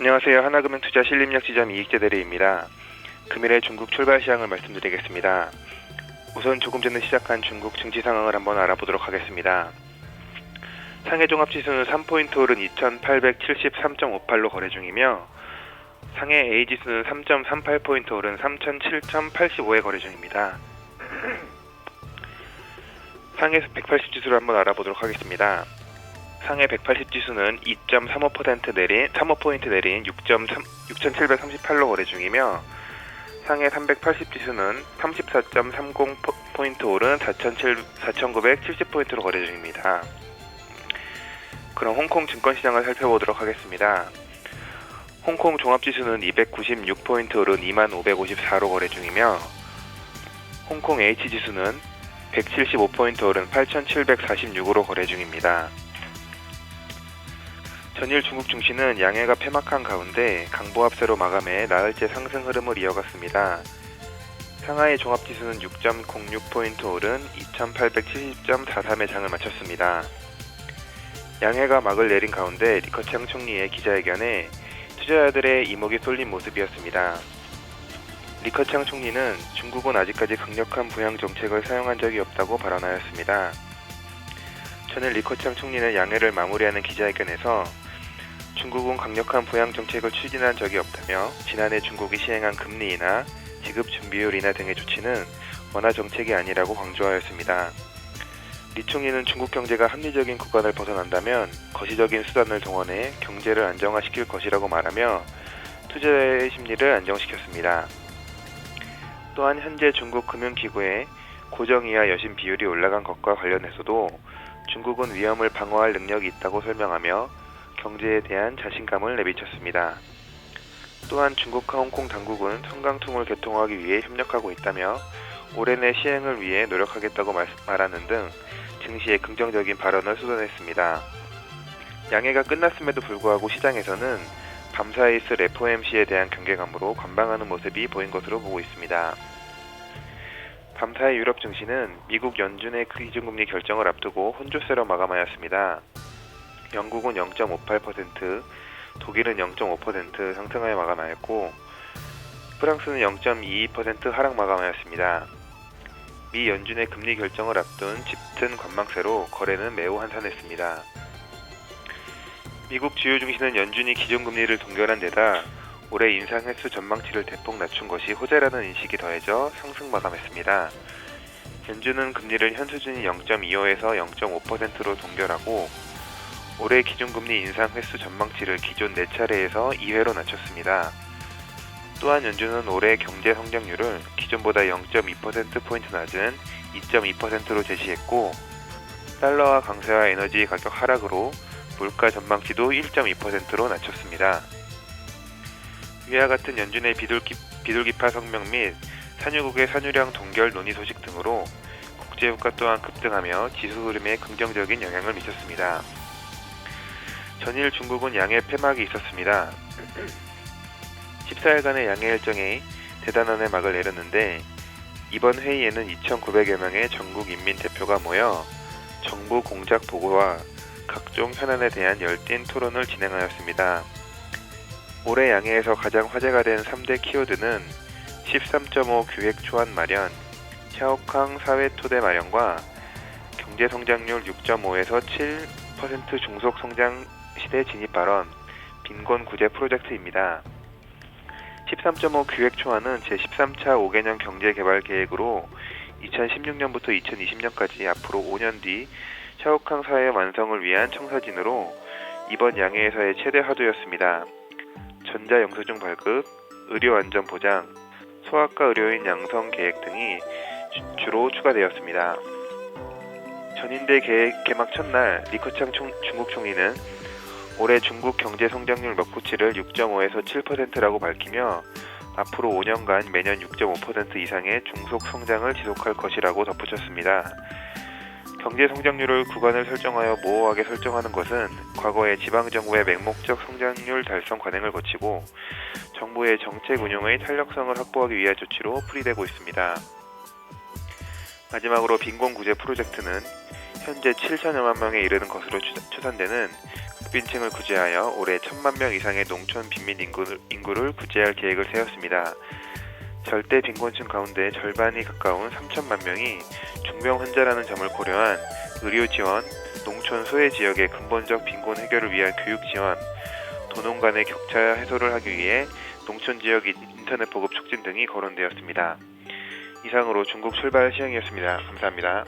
안녕하세요. 하나금융투자 신림역지점 이익재 대리입니다. 금일의 중국 출발 시황을 말씀드리겠습니다. 우선 조금 전에 시작한 중국 증시 상황을 한번 알아보도록 하겠습니다. 상해 종합지수는 3포인트 오른 2873.58로 거래 중이며 상해 A지수는 3.38포인트 오른 3007.85에 거래 중입니다. 상해 180지수를 한번 알아보도록 하겠습니다. 상해 180지수는 2.35% 내린 35포인트 내린 6738로 거래 중이며 상해 380지수는 34.30포인트 오른 4970포인트로 거래 중입니다. 그럼 홍콩 증권시장을 살펴보도록 하겠습니다. 홍콩 종합지수는 296포인트 오른 2554로 거래 중이며 홍콩 H지수는 175포인트 오른 8746으로 거래 중입니다. 전일 중국 증시는 양해가 폐막한 가운데 강보합세로 마감해 나흘째 상승 흐름을 이어갔습니다. 상하이 종합지수는 6.06포인트 오른 2870.43의 장을 마쳤습니다. 양해가 막을 내린 가운데 리커창 총리의 기자회견에 투자자들의 이목이 쏠린 모습이었습니다. 리커창 총리는 중국은 아직까지 강력한 부양 정책을 사용한 적이 없다고 발언하였습니다. 전일 리커창 총리는 양해를 마무리하는 기자회견에서 중국은 강력한 부양 정책을 추진한 적이 없다며 지난해 중국이 시행한 금리 인하, 지급 준비율 인하 등의 조치는 원화 정책이 아니라고 강조하였습니다. 리 총리는 중국 경제가 합리적인 구간을 벗어난다면 거시적인 수단을 동원해 경제를 안정화시킬 것이라고 말하며 투자자의 심리를 안정시켰습니다. 또한 현재 중국 금융기구의 고정이하 여신 비율이 올라간 것과 관련해서도 중국은 위험을 방어할 능력이 있다고 설명하며 경제에 대한 자신감을 내비쳤습니다. 또한 중국과 홍콩 당국은 성강통을 개통하기 위해 협력하고 있다며 올해 내 시행을 위해 노력하겠다고 말하는 등 증시에 긍정적인 발언을 쏟아냈습니다. 양해가 끝났음에도 불구하고 시장에서는 밤사이 있을 FOMC에 대한 경계감으로 관망하는 모습이 보인 것으로 보고 있습니다. 밤사이 유럽 증시는 미국 연준의 기준금리 결정을 앞두고 혼조세로 마감하였습니다. 영국은 0.58%, 독일은 0.5% 상승하여 마감하였고 프랑스는 0.22% 하락 마감하였습니다. 미 연준의 금리 결정을 앞둔 짙은 관망세로 거래는 매우 한산했습니다. 미국 주요 증시는 연준이 기준금리를 동결한 데다 올해 인상 횟수 전망치를 대폭 낮춘 것이 호재라는 인식이 더해져 상승 마감했습니다. 연준은 금리를 현 수준인 0.25에서 0.5%로 동결하고 올해 기준금리 인상 횟수 전망치를 기존 4차례에서 2회로 낮췄습니다. 또한 연준은 올해 경제 성장률을 기존보다 0.2%포인트 낮은 2.2%로 제시했고 달러화 강세와 에너지 가격 하락으로 물가 전망치도 1.2%로 낮췄습니다. 위와 같은 연준의 비둘기파 성명 및 산유국의 산유량 동결 논의 소식 등으로 국제유가 또한 급등하며 지수 흐름에 긍정적인 영향을 미쳤습니다. 전일 중국은 양해 폐막이 있었습니다. 14일간의 양해 일정에 대단원의 막을 내렸는데 이번 회의에는 2,900여 명의 전국 인민 대표가 모여 정부 공작 보고와 각종 현안에 대한 열띤 토론을 진행하였습니다. 올해 양해에서 가장 화제가 된 3대 키워드는 13.5 기획 초안 마련, 샤오캉 사회 토대 마련과 경제 성장률 6.5에서 7% 중속 성장 시대 진입 발언, 빈곤 구제 프로젝트입니다. 13.5 기획 초안은 제13차 5개년 경제개발 계획으로 2016년부터 2020년까지 앞으로 5년 뒤 샤오캉 사회 완성을 위한 청사진으로 이번 양해에서의 최대 화두였습니다. 전자영수증 발급, 의료 안전 보장, 소아과 의료인 양성 계획 등이 주로 추가되었습니다. 전인대 개막 첫날 리커창 중국 총리는 올해 중국 경제 성장률 목표치를 6.5에서 7%라고 밝히며 앞으로 5년간 매년 6.5% 이상의 중속 성장을 지속할 것이라고 덧붙였습니다. 경제 성장률을 구간을 설정하여 모호하게 설정하는 것은 과거의 지방정부의 맹목적 성장률 달성 관행을 거치고 정부의 정책 운용의 탄력성을 확보하기 위한 조치로 풀이되고 있습니다. 마지막으로 빈곤 구제 프로젝트는 현재 7천여만 명에 이르는 것으로 추산되는 극빈층을 구제하여 올해 1,000만 명 이상의 농촌 빈민 인구를 구제할 계획을 세웠습니다. 절대 빈곤층 가운데 절반이 가까운 3천만 명이 중병 환자라는 점을 고려한 의료 지원, 농촌 소외 지역의 근본적 빈곤 해결을 위한 교육 지원, 도농 간의 격차 해소를 하기 위해 농촌 지역 인터넷 보급 촉진 등이 거론되었습니다. 이상으로 중국 출발 시행이었습니다. 감사합니다.